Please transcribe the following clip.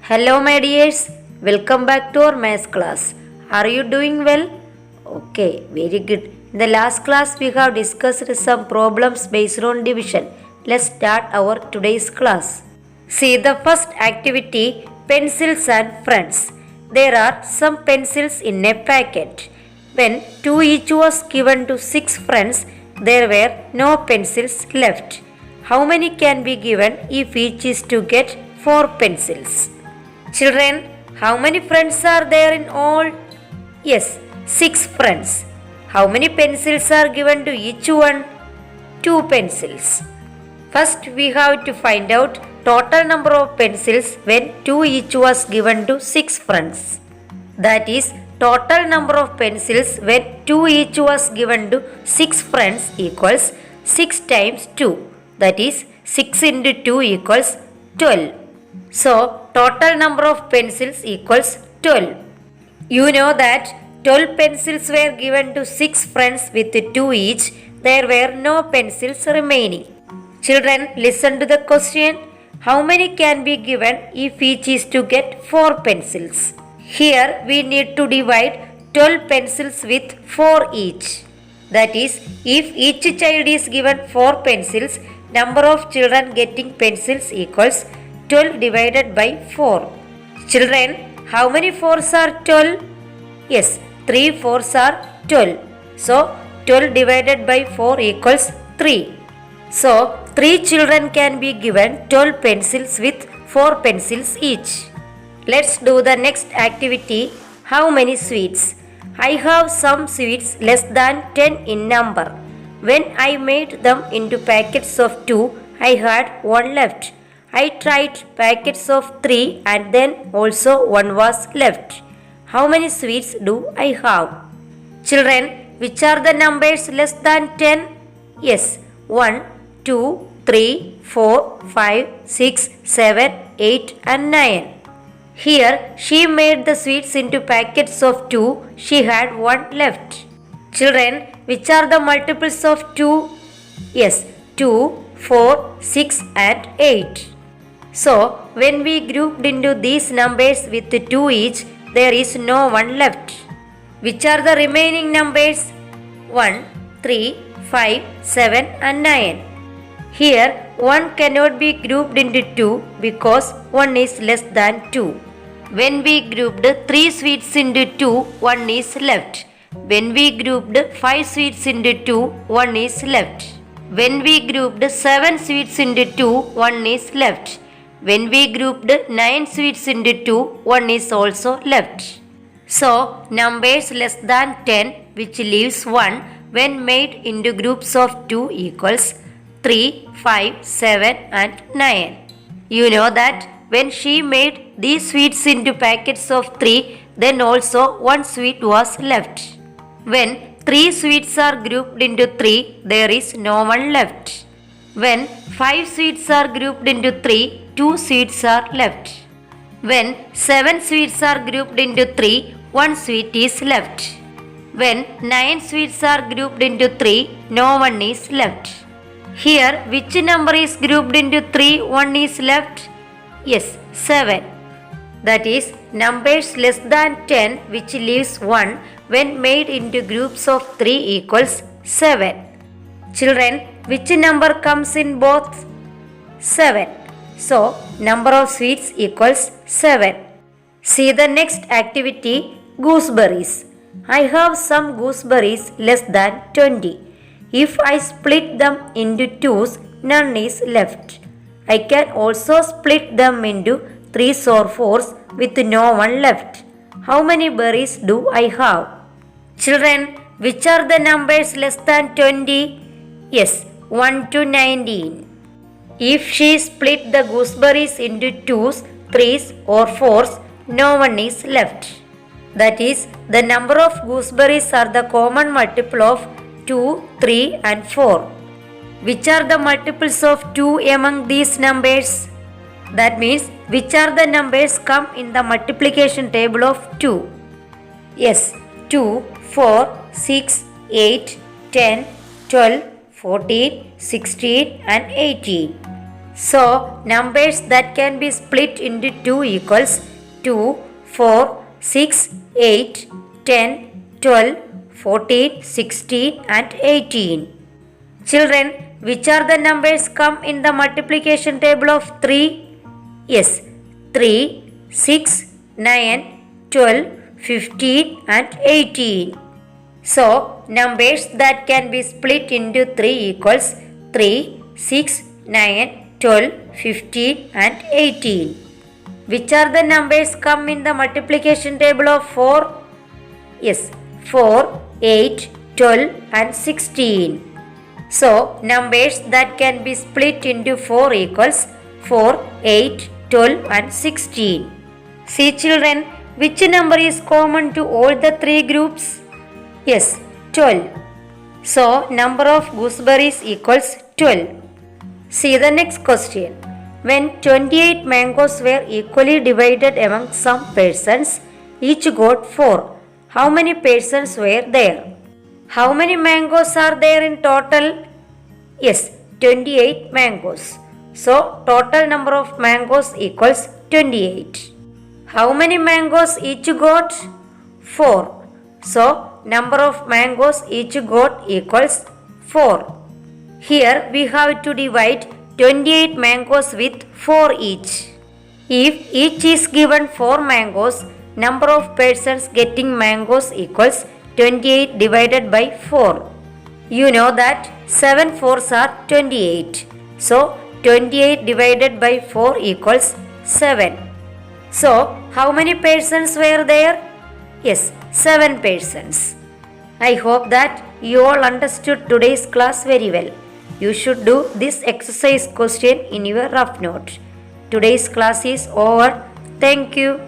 Hello, my dears. Welcome back to our maths class. Are you doing well? Okay, very good. In the last class, we have discussed some problems based on division. Let's start our today's class. See the first activity, pencils and friends. There are some pencils in a packet. When two each was given to 6 friends, there were no pencils left. How many can be given if each is to get 4 pencils? Children, how many friends are there in all? Yes, 6 friends. How many pencils are given to each one? 2 pencils. First, we have to find out total number of pencils when 2 each was given to 6 friends. That is, total number of pencils when 2 each was given to 6 friends equals 6 times 2. That is, 6 into 2 equals 12. So, total number of pencils equals 12. You know that 12 pencils were given to 6 friends with 2 each. There were no pencils remaining. Children, listen to the question. How many can be given if each is to get 4 pencils? Here we need to divide 12 pencils with 4 each. That is, if each child is given 4 pencils, number of children getting pencils equals 12 divided by 4. Children, how many 4s are 12? Yes, 3 4s are 12. So, 12 divided by 4 equals 3. So, 3 children can be given 12 pencils with 4 pencils each. Let's do the next activity. How many sweets? I have some sweets less than 10 in number. When I made them into packets of 2, I had 1 left. I tried packets of 3 and then also 1 was left. How many sweets do I have? Children, which are the numbers less than 10? Yes, 1, 2, 3, 4, 5, 6, 7, 8 and 9. Here she made the sweets into packets of 2. She had 1 left. Children, which are the multiples of 2? Yes, 2, 4, 6 and 8. So, when we grouped into these numbers with 2 each, there is no 1 left. Which are the remaining numbers? 1, 3, 5, 7 and 9. Here, 1 cannot be grouped into 2 because 1 is less than 2. When we grouped 3 sweets into 2, 1 is left. When we grouped 5 sweets into 2, 1 is left. When we grouped 7 sweets into 2, 1 is left. When we grouped 9 sweets into 2, 1 is also left. So, numbers less than 10 which leaves 1 when made into groups of 2 equals 3, 5, 7 and 9. You know that when she made these sweets into packets of 3, then also 1 sweet was left. When 3 sweets are grouped into 3, there is no 1 left. When 5 sweets are grouped into 3, 2 sweets are left. When 7 sweets are grouped into 3, 1 sweet is left. When 9 sweets are grouped into 3, no 1 is left. Here, which number is grouped into 3, 1 is left? Yes, 7. That is, numbers less than 10 which leaves 1 when made into groups of 3 equals 7. Children, which number comes in both? 7. So, number of sweets equals 7. See the next activity, gooseberries. I have some gooseberries less than 20. If I split them into 2s, none is left. I can also split them into 3s or 4s with no 1 left. How many berries do I have? Children, which are the numbers less than 20? Yes, 1 to 19. If she split the gooseberries into 2s, 3s or 4s, no 1 is left. That is, the number of gooseberries are the common multiple of 2, 3 and 4. Which are the multiples of 2 among these numbers? That means, which are the numbers come in the multiplication table of 2? Yes, 2, 4, 6, 8, 10, 12, 14, 16 and 18. So, numbers that can be split into 2 equals 2, 4, 6, 8, 10, 12, 14, 16 and 18. Children, which are the numbers come in the multiplication table of 3? Yes, 3, 6, 9, 12, 15 and 18. So, numbers that can be split into 3 equals 3, 6, 9, 12, 15 and 18. Which are the numbers come in the multiplication table of 4? Yes, 4, 8, 12 and 16. So, numbers that can be split into 4 equals 4, 8, 12 and 16. See children, which number is common to all the 3 groups? Yes, 12. So, number of gooseberries equals 12. See the next question. When 28 mangoes were equally divided among some persons, each got 4. How many persons were there? How many mangoes are there in total? Yes, 28 mangoes. So, total number of mangoes equals 28. How many mangoes each got? 4. So, number of mangoes each got equals 4. Here we have to divide 28 mangoes with 4 each. If each is given 4 mangoes, number of persons getting mangoes equals 28 divided by 4. You know that 7 fours are 28. So, 28 divided by 4 equals 7. So, how many persons were there? Yes, 7 persons. I hope that you all understood today's class very well. You should do this exercise question in your rough note. Today's class is over. Thank you.